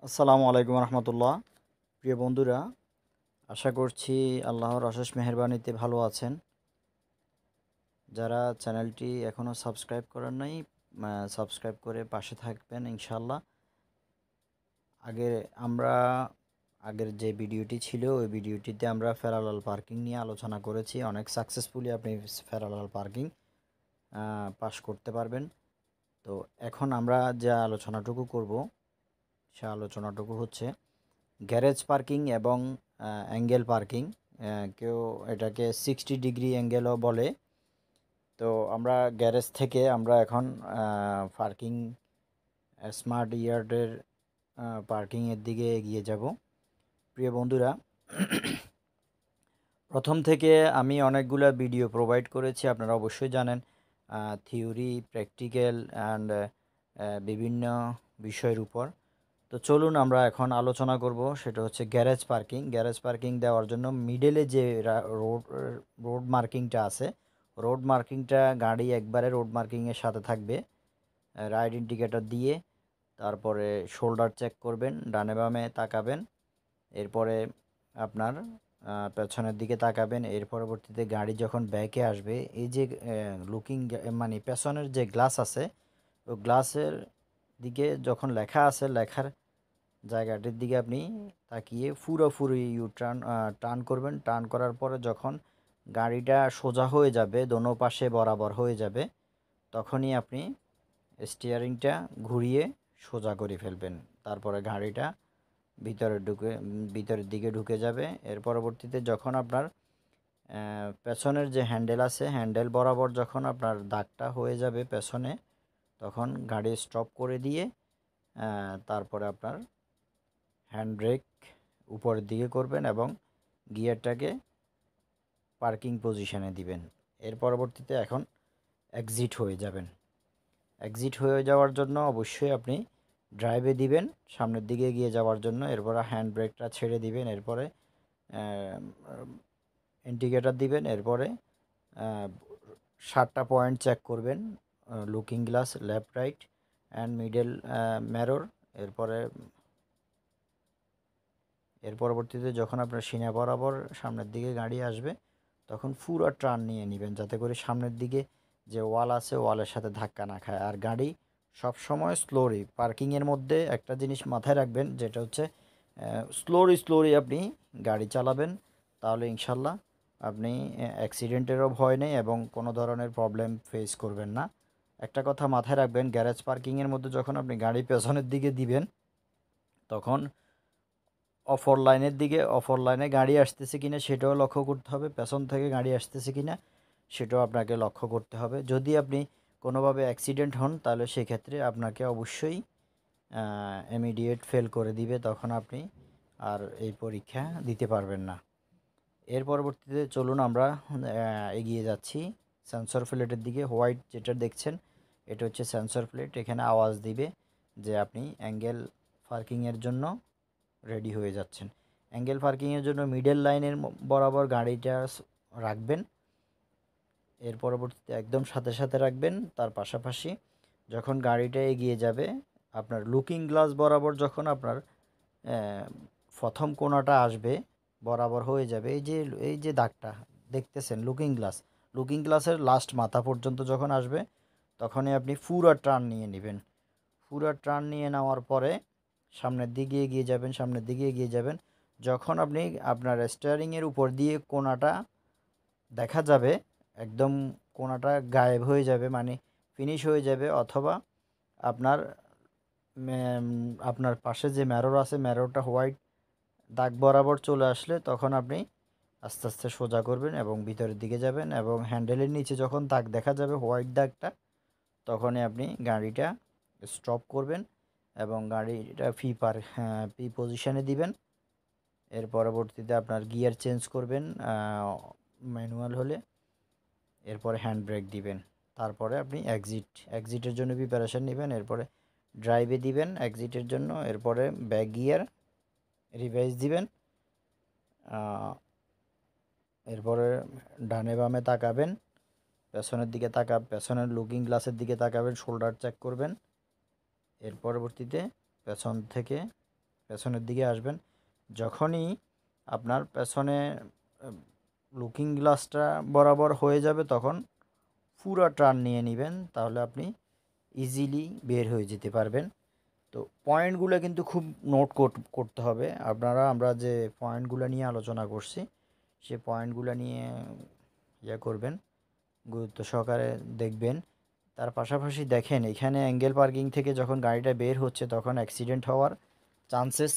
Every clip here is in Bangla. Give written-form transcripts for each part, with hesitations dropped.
আসসালামু আলাইকুম রহমতুল্লাহ। প্রিয় বন্ধুরা, আশা করছি আল্লাহর অশেষ মেহেরবানিতে ভালো আছেন। যারা চ্যানেলটি এখনও সাবস্ক্রাইব করেন নাই, সাবস্ক্রাইব করে পাশে থাকবেন ইনশাল্লাহ। আগে আমরা আগের যে ভিডিওটি ছিল ওই ভিডিওটিতে আমরা প্যারালাল পার্কিং নিয়ে আলোচনা করেছি। অনেক সাকসেসফুলি আপনি প্যারালাল পার্কিং পাস করতে পারবেন। তো এখন আমরা যে আলোচনাটুকু করব সে আলোচনাটুকু হচ্ছে গ্যারেজ পার্কিং এবং অ্যাঙ্গেল পার্কিং। কেউ এটাকে 60 ডিগ্রি অ্যাঙ্গেলও বলে। তো আমরা গ্যারেজ থেকে আমরা এখন পার্কিং স্মার্ট ইয়ার্ডের পার্কিংয়ের দিকে এগিয়ে যাব। প্রিয় বন্ধুরা, প্রথম থেকে আমি অনেকগুলো ভিডিও প্রোভাইড করেছি, আপনারা অবশ্যই জানেন, থিওরি, প্র্যাকটিক্যাল অ্যান্ড বিভিন্ন বিষয়ের উপর। তো চলুন আমরা এখন আলোচনা করব, সেটা হচ্ছে গ্যারেজ পার্কিং। গ্যারেজ পার্কিং দেওয়ার জন্য মিডলে যে রোড রোড মার্কিংটা আছে, রোড মার্কিংটা গাড়ি একবারে রোড মার্কিংয়ের সাথে থাকবে। রাইট ইন্ডিকেটর দিয়ে তারপরে শোল্ডার চেক করবেন, ডানে বামে তাকাবেন, এরপরে আপনার পেছনের দিকে তাকাবেন। এর পরবর্তীতে গাড়ি যখন ব্যাকে আসবে, এই যে লুকিং মানে পেছনের যে গ্লাস আছে, ওই গ্লাসের দিকে যখন লেখা আছে, লেখার জায়গাটির দিকে আপনি তাকিয়ে পুরোপুরি টার্ন করবেন। টার্ন করার পরে যখন গাড়িটা সোজা হয়ে যাবে, দোনো পাশে বরাবর হয়ে যাবে, তখনই আপনি স্টিয়ারিংটা ঘুরিয়ে সোজা করে ফেলবেন। তারপরে গাড়িটা ভিতরের দিকে ঢুকে যাবে। এর পরবর্তীতে যখন আপনার পেছনের যে হ্যান্ডেল আছে, হ্যান্ডেল বরাবর যখন আপনার দাগটা হয়ে যাবে পেছনে, তখন গাড়ি স্টপ করে দিয়ে তারপরে আপনার হ্যান্ড ব্রেক উপরের দিকে করবেন এবং গিয়ারটাকে পার্কিং পজিশনে দিবেন। এর পরবর্তীতে এখন এক্সিট হয়ে যাবেন। এক্সিট হয়ে যাওয়ার জন্য অবশ্যই আপনি ড্রাইভে দিবেন সামনের দিকে এগিয়ে যাওয়ার জন্য। এরপরে হ্যান্ড ব্রেকটা ছেড়ে দিবেন, এরপরে ইন্ডিকেটর দিবেন, এরপরে 7টা পয়েন্ট চেক করবেন, looking glass, left, right and middle mirror. এরপরে এর পরবর্তীতে যখন আপনার সিনা বরাবর সামনের দিকে গাড়ি আসবে, তখন পুরো টার্ন নিয়ে নেবেন, যাতে করে সামনের দিকে যে ওয়াল আছে ওয়ালের সাথে ধাক্কা না খায়। আর গাড়ি সবসময় স্লোলি পার্কিংয়ের মধ্যে একটা জিনিস মাথায় রাখবেন, যেটা হচ্ছে স্লোলি আপনি গাড়ি চালাবেন, তাহলে ইনশাল্লাহ আপনি অ্যাক্সিডেন্টেরও ভয় নেই এবং কোনো ধরনের প্রবলেম ফেস করবেন না। একটা কথা মাথায় রাখবেন, গ্যারেজ পার্কিংয়ের মধ্যে যখন আপনি গাড়ি পেছনের দিকে দিবেন, তখন অফর লাইনে গাড়ি আসতেছে কিনা সেটাও লক্ষ্য করতে হবে, পেছন থেকে গাড়ি আসতেছে কিনা সেটাও আপনাকে লক্ষ্য করতে হবে। যদি আপনি কোনোভাবে অ্যাক্সিডেন্ট হন, তাহলে সেক্ষেত্রে আপনাকে অবশ্যই ইমিডিয়েট ফেল করে দিবে, তখন আপনি আর এই পরীক্ষা দিতে পারবেন না। এর পরবর্তীতে চলুন আমরা এগিয়ে যাচ্ছি সেন্সর প্লেটের দিকে। হোয়াইট যেটা দেখছেন, এটা হচ্ছে সেন্সর প্লেট। এখানে আওয়াজ দিবে যে আপনি অ্যাঙ্গেল পার্কিংয়ের জন্য রেডি হয়ে যাচ্ছেন। অ্যাঙ্গেল পার্কিংয়ের জন্য মিডল লাইনের বরাবর গাড়িটা রাখবেন। এর পরবর্তীতে একদম সাথে সাথে রাখবেন। তার পাশাপাশি যখন গাড়িটা এগিয়ে যাবে, আপনার লুকিং গ্লাস বরাবর যখন আপনার প্রথম কোণাটা আসবে, বরাবর হয়ে যাবে, এই যে দাগটা দেখতেছেন, লুকিং গ্লাসের লাস্ট মাথা পর্যন্ত যখন আসবে, তখনই আপনি পুরো টার্ন নিয়ে নেবেন। পুরো টার্ন নিয়ে নেওয়ার পরে সামনের দিকে এগিয়ে যাবেন। যখন আপনি আপনার স্টিয়ারিংয়ের উপর দিয়ে কোণাটা দেখা যাবে, একদম কোণাটা গায়েব হয়ে যাবে, মানে ফিনিশ হয়ে যাবে, অথবা আপনার আপনার পাশে যে ম্যারোর আছে, ম্যারোটা হোয়াইট দাগ বরাবর চলে আসলে, তখন আপনি আস্তে আস্তে সোজা করবেন এবং ভিতরের দিকে যাবেন, এবং হ্যান্ডেলের নিচে যখন দাগ দেখা যাবে হোয়াইট দাগটা, তখনই আপনি গাড়িটা স্টপ করবেন এবং গাড়িটা পি পজিশনে দিবেন। এর পরবর্তীতে আপনার গিয়ার চেঞ্জ করবেন ম্যানুয়াল হলে, এরপরে হ্যান্ড ব্রেক দিবেন। তারপরে আপনি এক্সিটের জন্য প্রিপারেশান নেবেন, এরপরে ড্রাইভে দিবেন এক্সিটের জন্য, এরপরে ব্যাক গিয়ার রিভাইস দিবেন, এরপরে ডানে বামে তাকাবেন, পেছনের লুকিং গ্লাসের দিকে তাকাবেন, শোল্ডার চেক করবেন। এর পরবর্তীতে পেছন থেকে পেছনের দিকে আসবেন। যখনই আপনার পেছনে লুকিং গ্লাসটা বরাবর হয়ে যাবে তখন পুরো টার্ন নিয়ে নেবেন, তাহলে আপনি ইজিলি বের হয়ে যেতে পারবেন। তো পয়েন্টগুলো কিন্তু খুব নোট করতে হবে। আমরা যে পয়েন্টগুলো নিয়ে আলোচনা করছি সেই পয়েন্টগুলো নিয়ে করবেন, গুরুত্ব সহকারে দেখবেন। তার পাশাপাশি দেখেন এখানে অ্যাঙ্গেল পার্কিং থেকে যখন গাড়িটা বের হচ্ছে তখন অ্যাক্সিডেন্ট হওয়ার চান্সেস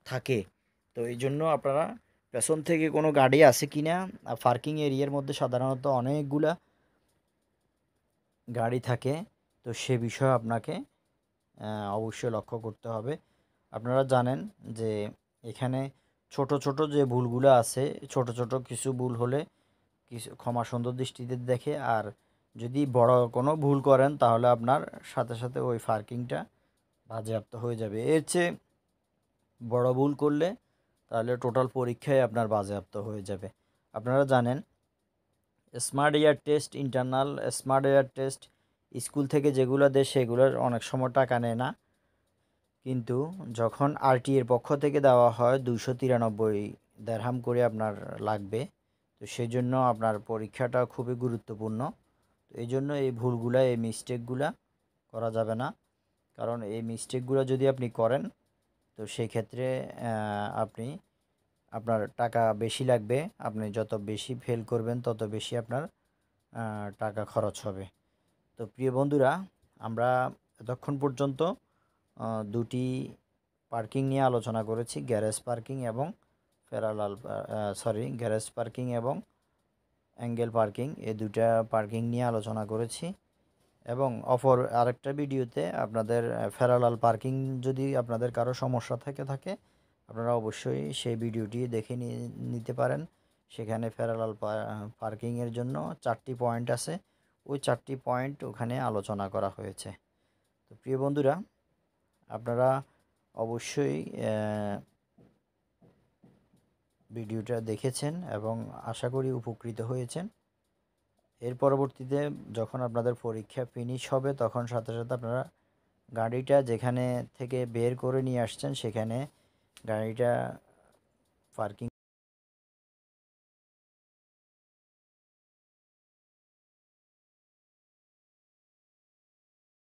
থাকে। তো এই জন্য আপনারা পেছন থেকে কোনো গাড়ি আছে কি না, পার্কিং এরিয়ার মধ্যে সাধারণত অনেকগুলা গাড়ি থাকে, তো সে বিষয়ে আপনাকে অবশ্যই লক্ষ্য করতে হবে। আপনারা জানেন যে এখানে ছোট ছোট যে ভুলগুলো আছে, ছোট ছোট কিছু ভুল হলে কিছু ক্ষমা সুন্দর দৃষ্টিতে দেখে, আর যদি বড় কোনো ভুল করেন তাহলে আপনার সাথে সাথে ওই পার্কিংটা বাজেয়াপ্ত হয়ে যাবে। এর চেয়ে বড় ভুল করলে তাহলে টোটাল পরীক্ষায় আপনার বাজেয়াপ্ত হয়ে যাবে। আপনারা জানেন smart air test, internal smart air test school থেকে যেগুলো দেয় সেগুলোর অনেক সময় টাকা নেয় না, কিন্তু যখন আরটিএর পক্ষ থেকে দেওয়া হয় 293 দেরহাম করে আপনার লাগবে। তো সেই জন্য আপনার পরীক্ষাটা খুবই গুরুত্বপূর্ণ। তো এই জন্য এই ভুলগুলা, এই মিস্টেকগুলা করা যাবে না। কারণ এই মিস্টেকগুলো যদি আপনি করেন তো সেই ক্ষেত্রে আপনি আপনার টাকা বেশি লাগবে। আপনি যত বেশি ফেল করবেন তত বেশি আপনার টাকা খরচ হবে। তো প্রিয় বন্ধুরা, আমরা এতক্ষণ পর্যন্ত দুটি পার্কিং নিয়ে আলোচনা করেছি, গ্যারেজ পার্কিং এবং গ্যারেজ পার্কিং এবং অ্যাঙ্গেল পার্কিং, এই দুটা পার্কিং নিয়ে আলোচনা করেছি। এবং অপর আরেকটা ভিডিওতে আপনাদের প্যারালাল পার্কিং যদি আপনাদের কারো সমস্যা থাকে আপনারা অবশ্যই সেই ভিডিওটি দেখে নিতে পারেন। সেখানে প্যারালাল পার্কিংয়ের জন্য 4টি পয়েন্ট আছে, ওই 4টি পয়েন্ট ওখানে আলোচনা করা হয়েছে। তো প্রিয় বন্ধুরা, আপনারা অবশ্যই ভিডিওটা দেখেছেন এবং আশা করি উপকৃত হয়েছেন। এর পরবর্তীতে যখন আপনাদের পরীক্ষা ফিনিশ হবে তখন সাথে সাথে আপনারা গাড়িটা যেখানে থেকে বের করে নিয়ে আসছেন সেখানে গাড়িটা পার্কিং